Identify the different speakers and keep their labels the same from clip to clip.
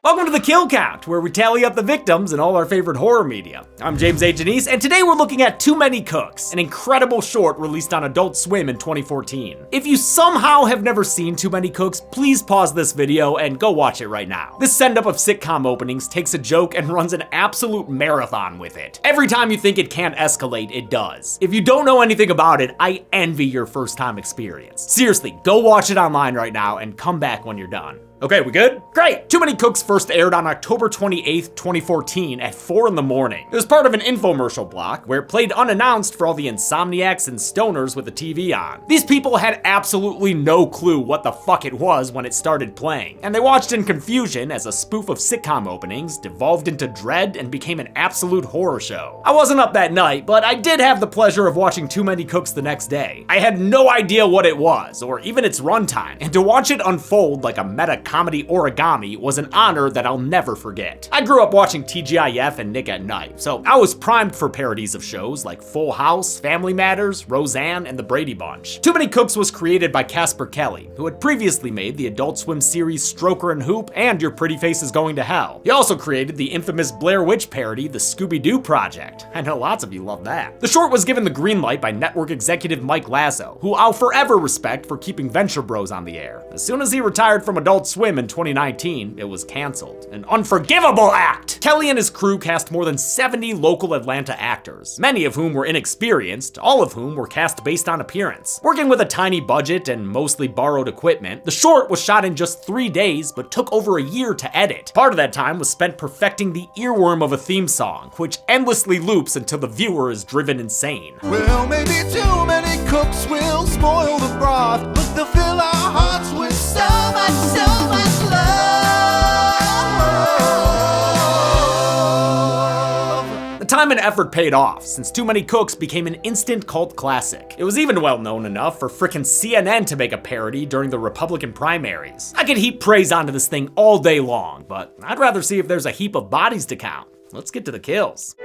Speaker 1: Welcome to the Kill Count, where we tally up the victims in all our favorite horror media. I'm James A. Janice, and today we're looking at Too Many Cooks, an incredible short released on Adult Swim in 2014. If you somehow have never seen Too Many Cooks, please pause this video and go watch it right now. This send-up of sitcom openings takes a joke and runs an absolute marathon with it. Every time you think it can't escalate, it does. If you don't know anything about it, I envy your first-time experience. Seriously, go watch it online right now and come back when you're done. Okay, we good? Great! Too Many Cooks first aired on October 28th, 2014 at 4 in the morning. It was part of an infomercial block where it played unannounced for all the insomniacs and stoners with the TV on. These people had absolutely no clue what the fuck it was when it started playing, and they watched in confusion as a spoof of sitcom openings devolved into dread and became an absolute horror show. I wasn't up that night, but I did have the pleasure of watching Too Many Cooks the next day. I had no idea what it was, or even its runtime, and to watch it unfold like a meta comedy origami was an honor that I'll never forget. I grew up watching TGIF and Nick at Night, so I was primed for parodies of shows like Full House, Family Matters, Roseanne, and The Brady Bunch. Too Many Cooks was created by Casper Kelly, who had previously made the Adult Swim series Stroker and Hoop and Your Pretty Face is Going to Hell. He also created the infamous Blair Witch parody, The Scooby-Doo Project. I know lots of you love that. The short was given the green light by network executive Mike Lazo, who I'll forever respect for keeping Venture Bros on the air. As soon as he retired from Adult Swim in 2019, it was canceled. An unforgivable act! Kelly and his crew cast more than 70 local Atlanta actors, many of whom were inexperienced, all of whom were cast based on appearance. Working with a tiny budget and mostly borrowed equipment, the short was shot in just 3 days, but took over a year to edit. Part of that time was spent perfecting the earworm of a theme song, which endlessly loops until the viewer is driven insane.
Speaker 2: Well, maybe too many cooks will spoil the broth, but they'll fill our hearts with so much love.
Speaker 1: The time and effort paid off, since Too Many Cooks became an instant cult classic. It was even well known enough for frickin' CNN to make a parody during the Republican primaries. I could heap praise onto this thing all day long, but I'd rather see if there's a heap of bodies to count. Let's get to the kills.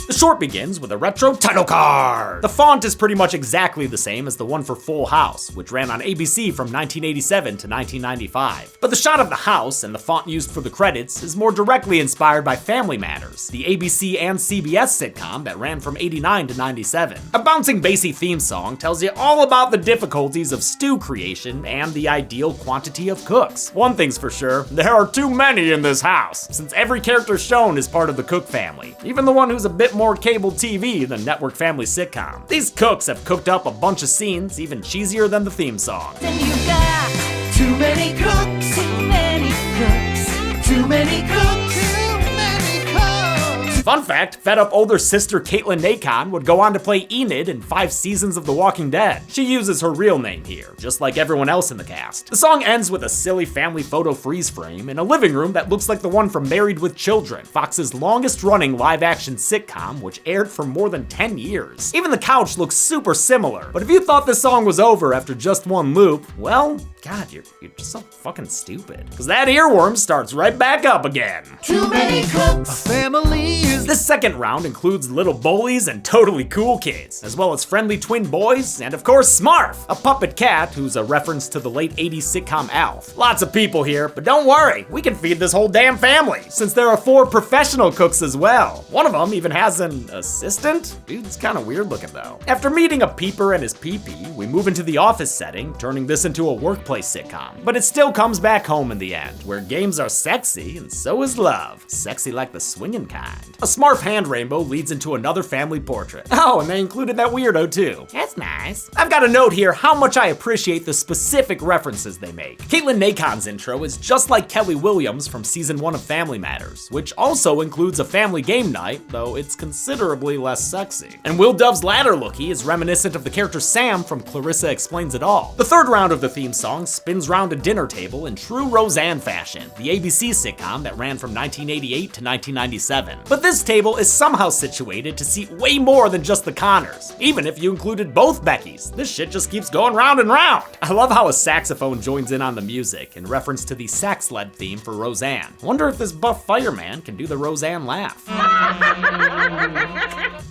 Speaker 1: The short begins with a retro title card. The font is pretty much exactly the same as the one for Full House, which ran on ABC from 1987 to 1995. But the shot of the house and the font used for the credits is more directly inspired by Family Matters, the ABC and CBS sitcom that ran from 89 to 97. A bouncing bassy theme song tells you all about the difficulties of stew creation and the ideal quantity of cooks. One thing's for sure, there are too many in this house, since every character shown is part of the Cook family, even the one who's a bit more cable TV than network family sitcom. These cooks have cooked up a bunch of scenes even cheesier than the theme song.
Speaker 2: And you got too many cooks, too many cooks, too many cooks, too many cooks.
Speaker 1: Fun fact, fed-up older sister Caitlin Nacon would go on to play Enid in 5 seasons of The Walking Dead. She uses her real name here, just like everyone else in the cast. The song ends with a silly family photo freeze frame in a living room that looks like the one from Married with Children, Fox's longest-running live-action sitcom, which aired for more than 10 years. Even the couch looks super similar, but if you thought this song was over after just one loop, well, God, you're just so fucking stupid. Because that earworm starts right back up again.
Speaker 2: Too many cooks. A family is.
Speaker 1: This second round includes little bullies and totally cool kids, as well as friendly twin boys, and of course Smarf, a puppet cat who's a reference to the late 80s sitcom Alf. Lots of people here, but don't worry, we can feed this whole damn family, since there are 4 professional cooks as well. One of them even has an assistant? Dude's kinda weird looking though. After meeting a peeper and his pee-pee, we move into the office setting, turning this into a workplace sitcom. But it still comes back home in the end, where games are sexy and so is love. Sexy like the swinging kind. A Smarf hand rainbow leads into another family portrait. Oh, and they included that weirdo too. That's nice. I've got a note here how much I appreciate the specific references they make. Caitlin Nacon's intro is just like Kelly Williams from season 1 of Family Matters, which also includes a family game night, though it's considerably less sexy. And Will Dove's ladder lookie is reminiscent of the character Sam from Clarissa Explains It All. The third round of the theme song spins round a dinner table in true Roseanne fashion, the ABC sitcom that ran from 1988 to 1997. But this table is somehow situated to seat way more than just the Connors. Even if you included both Beckys, this shit just keeps going round and round. I love how a saxophone joins in on the music in reference to the sax-led theme for Roseanne. Wonder if this buff fireman can do the Roseanne laugh.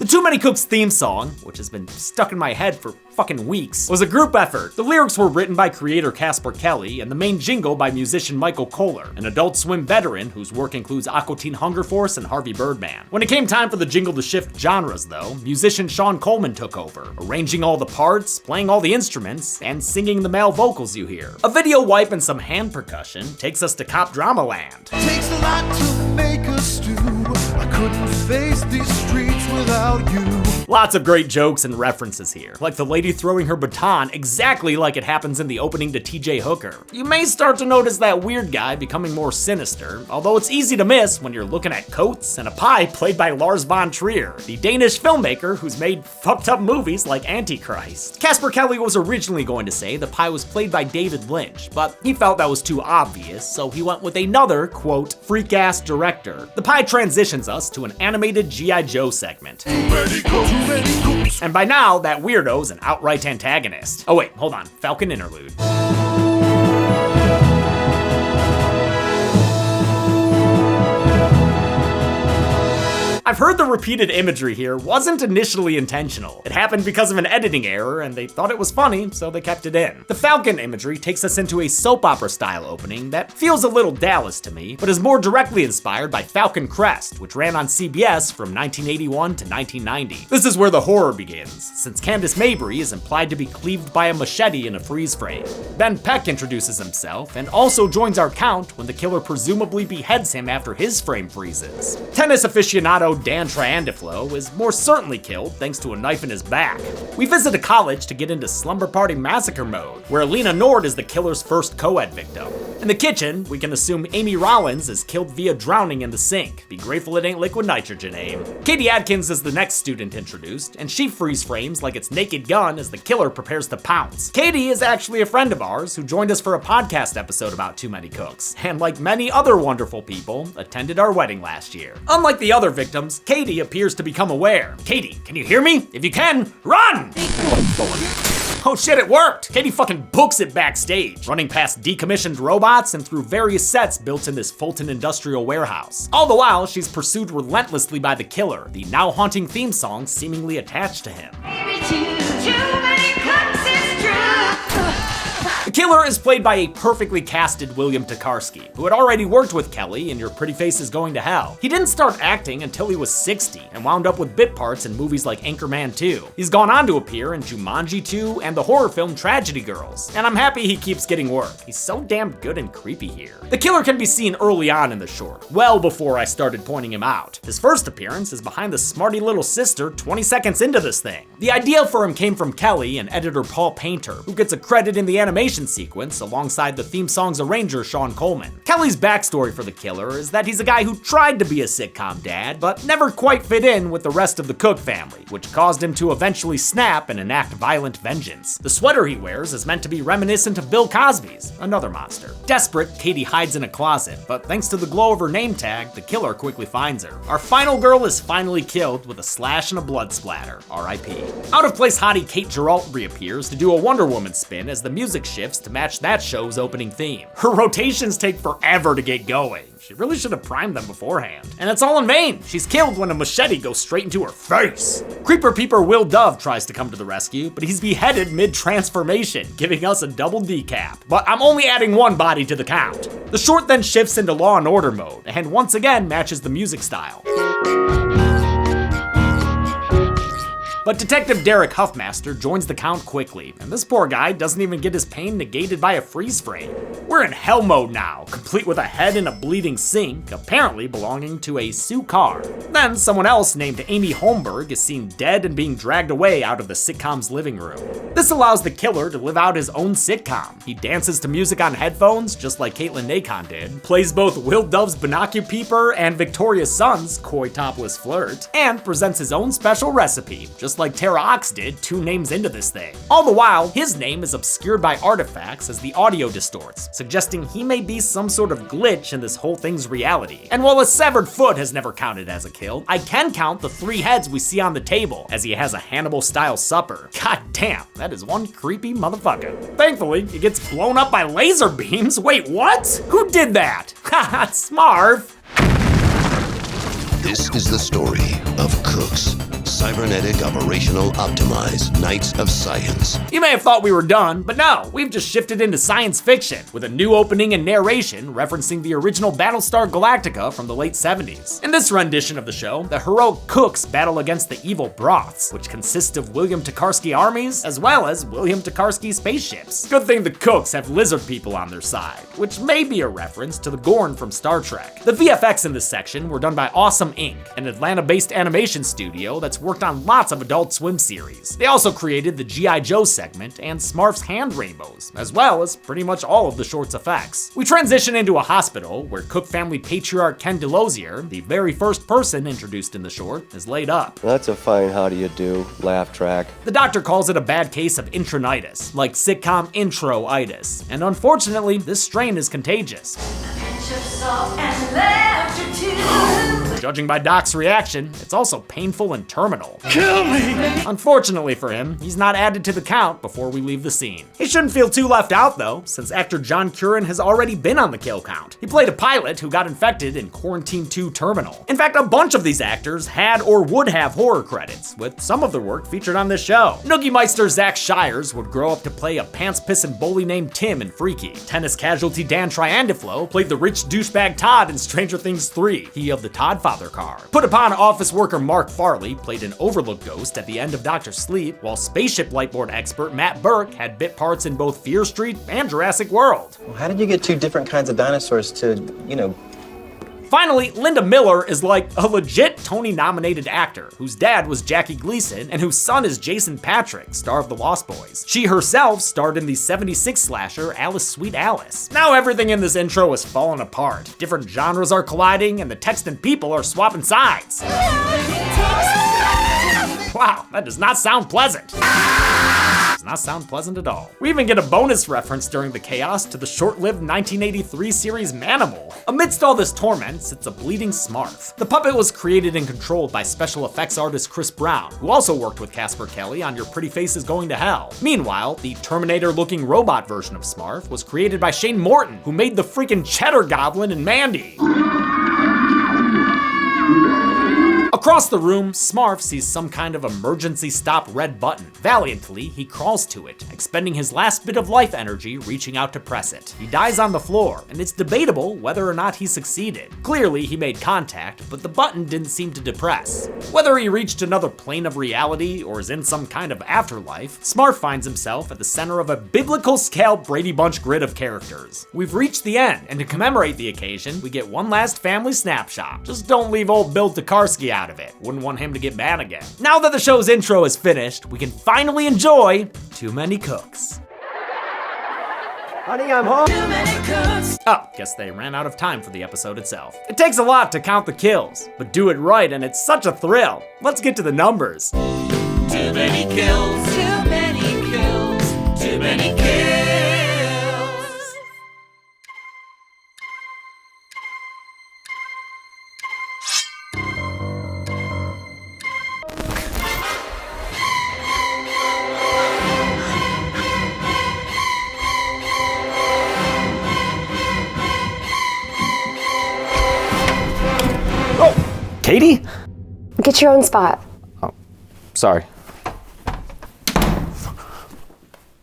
Speaker 1: The Too Many Cooks theme song, which has been stuck in my head for fucking weeks, was a group effort. The lyrics were written by creator Casper Kelly and the main jingle by musician Michael Kohler, an Adult Swim veteran whose work includes Aqua Teen Hunger Force and Harvey Birdman. When it came time for the jingle to shift genres though, musician Sean Coleman took over, arranging all the parts, playing all the instruments, and singing the male vocals you hear. A video wipe and some hand percussion takes us to Cop Drama Land.
Speaker 2: Takes a lot to make a stew. I couldn't face these streets without you.
Speaker 1: Lots of great jokes and references here, like the lady throwing her baton exactly like it happens in the opening to TJ Hooker. You may start to notice that weird guy becoming more sinister, although it's easy to miss when you're looking at coats and a pie played by Lars von Trier, the Danish filmmaker who's made fucked up movies like Antichrist. Casper Kelly was originally going to say the pie was played by David Lynch, but he felt that was too obvious, so he went with another, quote, freak-ass director. The pie transitions us to an animated G.I. Joe segment. And by now, that weirdo's an outright antagonist. Oh wait, hold on, Falcon interlude. I've heard the repeated imagery here wasn't initially intentional. It happened because of an editing error and they thought it was funny, so they kept it in. The Falcon imagery takes us into a soap opera style opening that feels a little Dallas to me, but is more directly inspired by Falcon Crest, which ran on CBS from 1981 to 1990. This is where the horror begins, since Candace Mabry is implied to be cleaved by a machete in a freeze frame. Ben Peck introduces himself and also joins our count when the killer presumably beheads him after his frame freezes. Tennis aficionado Dan Triandaflo is more certainly killed thanks to a knife in his back. We visit a college to get into Slumber Party Massacre mode, where Alina Nord is the killer's first co-ed victim. In the kitchen, we can assume Amy Rollins is killed via drowning in the sink. Be grateful it ain't liquid nitrogen, Aim. Katie Adkins is the next student introduced, and she freeze frames like it's Naked Gun as the killer prepares to pounce. Katie is actually a friend of ours who joined us for a podcast episode about Too Many Cooks, and like many other wonderful people, attended our wedding last year. Unlike the other victims, Katie appears to become aware. Katie, can you hear me? If you can, run! Oh shit, it worked! Katie fucking books it backstage, running past decommissioned robots and through various sets built in this Fulton industrial warehouse. All the while, she's pursued relentlessly by the killer, the now haunting theme song seemingly attached to him. The killer is played by a perfectly casted William Tokarski, who had already worked with Kelly in Your Pretty Face is Going to Hell. He didn't start acting until he was 60 and wound up with bit parts in movies like Anchorman 2. He's gone on to appear in Jumanji 2 and the horror film Tragedy Girls, and I'm happy he keeps getting work. He's so damn good and creepy here. The killer can be seen early on in the short, well before I started pointing him out. His first appearance is behind the smarty little sister 20 seconds into this thing. The idea for him came from Kelly and editor Paul Painter, who gets a credit in the animation sequence alongside the theme song's arranger Sean Coleman. Kelly's backstory for the killer is that he's a guy who tried to be a sitcom dad, but never quite fit in with the rest of the Cook family, which caused him to eventually snap and enact violent vengeance. The sweater he wears is meant to be reminiscent of Bill Cosby's, another monster. Desperate, Katie hides in a closet, but thanks to the glow of her name tag, the killer quickly finds her. Our final girl is finally killed with a slash and a blood splatter, R.I.P. Out-of-place hottie Kate Geralt reappears to do a Wonder Woman spin as the music shifts to match that show's opening theme. Her rotations take forever to get going. She really should have primed them beforehand. And it's all in vain. She's killed when a machete goes straight into her face. Creeper Peeper Will Dove tries to come to the rescue, but he's beheaded mid-transformation, giving us a double decap. But I'm only adding one body to the count. The short then shifts into Law and Order mode, and once again matches the music style. But Detective Derek Huffmaster joins the count quickly, and this poor guy doesn't even get his pain negated by a freeze frame. We're in hell mode now, complete with a head in a bleeding sink, apparently belonging to a Sue Carr. Then someone else named Amy Holmberg is seen dead and being dragged away out of the sitcom's living room. This allows the killer to live out his own sitcom. He dances to music on headphones, just like Caitlin Nacon did, plays both Will Dove's Binocu Peeper and Victoria Sun's Coy Topless Flirt, and presents his own special recipe, just like Tara Ox did 2 names into this thing. All the while, his name is obscured by artifacts as the audio distorts, suggesting he may be some sort of glitch in this whole thing's reality. And while a severed foot has never counted as a kill, I can count the 3 heads we see on the table, as he has a Hannibal-style supper. God damn, that is one creepy motherfucker. Thankfully, he gets blown up by laser beams. Wait, what? Who did that? Haha, Smarv.
Speaker 3: This is the story of Cooks, Cybernetic Operational Optimize, Knights of Science.
Speaker 1: You may have thought we were done, but no, we've just shifted into science fiction with a new opening and narration referencing the original Battlestar Galactica from the late 70s. In this rendition of the show, the heroic cooks battle against the evil broths, which consist of William Tokarski armies as well as William Tokarski spaceships. Good thing the cooks have lizard people on their side, which may be a reference to the Gorn from Star Trek. The VFX in this section were done by Awesome Inc., an Atlanta-based animation studio that's worked on lots of Adult Swim series. They also created the G.I. Joe segment and Smarf's hand rainbows, as well as pretty much all of the short's effects. We transition into a hospital where Cook family patriarch Ken DeLosier, the very first person introduced in the short, is laid up.
Speaker 4: That's a fine how do you do laugh track.
Speaker 1: The doctor calls it a bad case of intronitis, like sitcom intro-itis, and unfortunately, this strain is contagious. Judging by Doc's reaction, it's also painful and terminal.
Speaker 2: Kill me!
Speaker 1: Unfortunately for him, he's not added to the count before we leave the scene. He shouldn't feel too left out though, since actor John Curran has already been on the kill count. He played a pilot who got infected in Quarantine 2 Terminal. In fact, a bunch of these actors had or would have horror credits, with some of their work featured on this show. Noogie Meister Zach Shires would grow up to play a pants-pissin' bully named Tim in Freaky. Tennis casualty Dan Triandiflo played the rich douchebag Todd in Stranger Things 3, he of the Todd Father car. Put upon office worker Mark Farley played an Overlook ghost at the end of Dr. Sleep, while spaceship lightboard expert Matt Burke had bit parts in both Fear Street and Jurassic World.
Speaker 5: Well, how did you get two different kinds of dinosaurs to,
Speaker 1: Finally, Linda Miller is like a legit Tony-nominated actor, whose dad was Jackie Gleason and whose son is Jason Patrick, star of The Lost Boys. She herself starred in the 76 slasher Alice Sweet Alice. Now everything in this intro is falling apart. Different genres are colliding and the text and people are swapping sides. Wow, that does not sound pleasant. Does not sound pleasant at all. We even get a bonus reference during the chaos to the short-lived 1983 series Manimal. Amidst all this torment sits a bleeding Smarf. The puppet was created and controlled by special effects artist Chris Brown, who also worked with Casper Kelly on Your Pretty Face is Going to Hell. Meanwhile, the Terminator-looking robot version of Smarf was created by Shane Morton, who made the freaking Cheddar Goblin in Mandy. Across the room, Smarf sees some kind of emergency stop red button. Valiantly, he crawls to it, expending his last bit of life energy reaching out to press it. He dies on the floor, and it's debatable whether or not he succeeded. Clearly, he made contact, but the button didn't seem to depress. Whether he reached another plane of reality or is in some kind of afterlife, Smarf finds himself at the center of a biblical-scale Brady Bunch grid of characters. We've reached the end, and to commemorate the occasion, we get one last family snapshot. Just don't leave old Bill Tokarski out of it. Wouldn't want him to get mad again. Now that the show's intro is finished, we can finally enjoy Too Many Cooks.
Speaker 4: Honey, I'm home.
Speaker 2: Too many cooks.
Speaker 1: Oh, guess they ran out of time for the episode itself. It takes a lot to count the kills, but do it right and it's such a thrill. Let's get to the numbers.
Speaker 2: Too many kills. Too many kills. Too many kills.
Speaker 1: Katie?
Speaker 6: Get your own spot.
Speaker 1: Oh, sorry.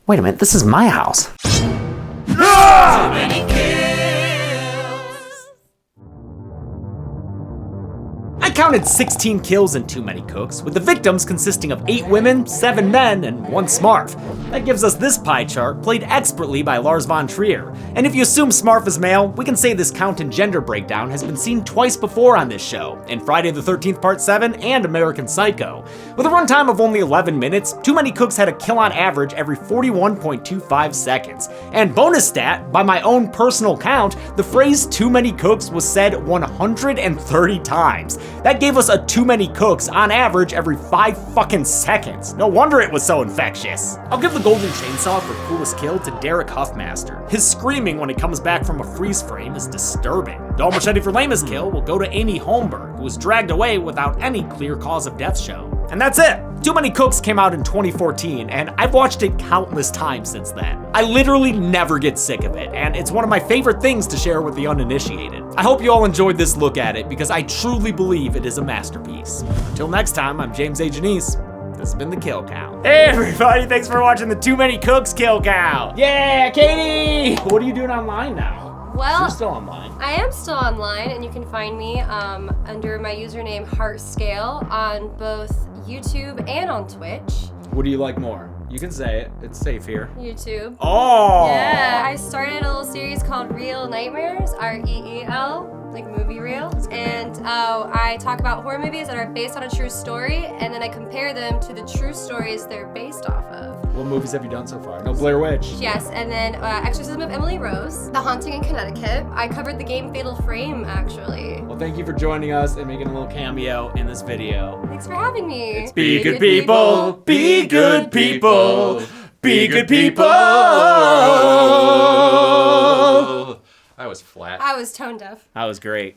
Speaker 1: Wait a minute, this is my house.
Speaker 2: Too many kills.
Speaker 1: I counted 16 kills in Too Many Cooks, with the victims consisting of 8 women, 7 men, and 1 Smarf. That gives us this pie chart, played expertly by Lars von Trier. And if you assume Smarf is male, we can say this count and gender breakdown has been seen twice before on this show, in Friday the 13th Part 7 and American Psycho. With a runtime of only 11 minutes, Too Many Cooks had a kill on average every 41.25 seconds. And bonus stat, by my own personal count, the phrase Too Many Cooks was said 130 times. That gave us a Too Many Cooks on average every 5 fucking seconds. No wonder it was so infectious. I'll give the golden chainsaw for coolest kill to Derek Huffmaster. His screaming when he comes back from a freeze frame is disturbing. Dull machete for lamest kill will go to Amy Holmberg, who was dragged away without any clear cause of death shown. And that's it. Too Many Cooks came out in 2014, and I've watched it countless times since then. I literally never get sick of it, and it's one of my favorite things to share with the uninitiated. I hope you all enjoyed this look at it, because I truly believe it is a masterpiece. Until next time, I'm James A. Janice. This has been the Kill Cow. Hey everybody, thanks for watching the Too Many Cooks Kill Cow. Yeah, Katie! What are you doing online now?
Speaker 6: Well,
Speaker 1: You're still online.
Speaker 6: I am still online, and you can find me under my username HeartScale on both YouTube and on Twitch.
Speaker 1: What do you like more? You can say it. It's safe here.
Speaker 6: YouTube.
Speaker 1: Oh!
Speaker 6: Yeah, I started a little series called Real Nightmares, REEL, like movie reel. And I talk about horror movies that are based on a true story, and then I compare them to the true stories they're based off of.
Speaker 1: What movies have you done so far? No Blair Witch.
Speaker 6: Yes, and then Exorcism of Emily Rose, The Haunting in Connecticut. I covered the game Fatal Frame, actually.
Speaker 1: Well, thank you for joining us and making a little cameo in this video.
Speaker 6: Thanks for having me.
Speaker 1: Be good people, be good people, be good people. That was flat.
Speaker 6: I was tone deaf.
Speaker 1: That was great.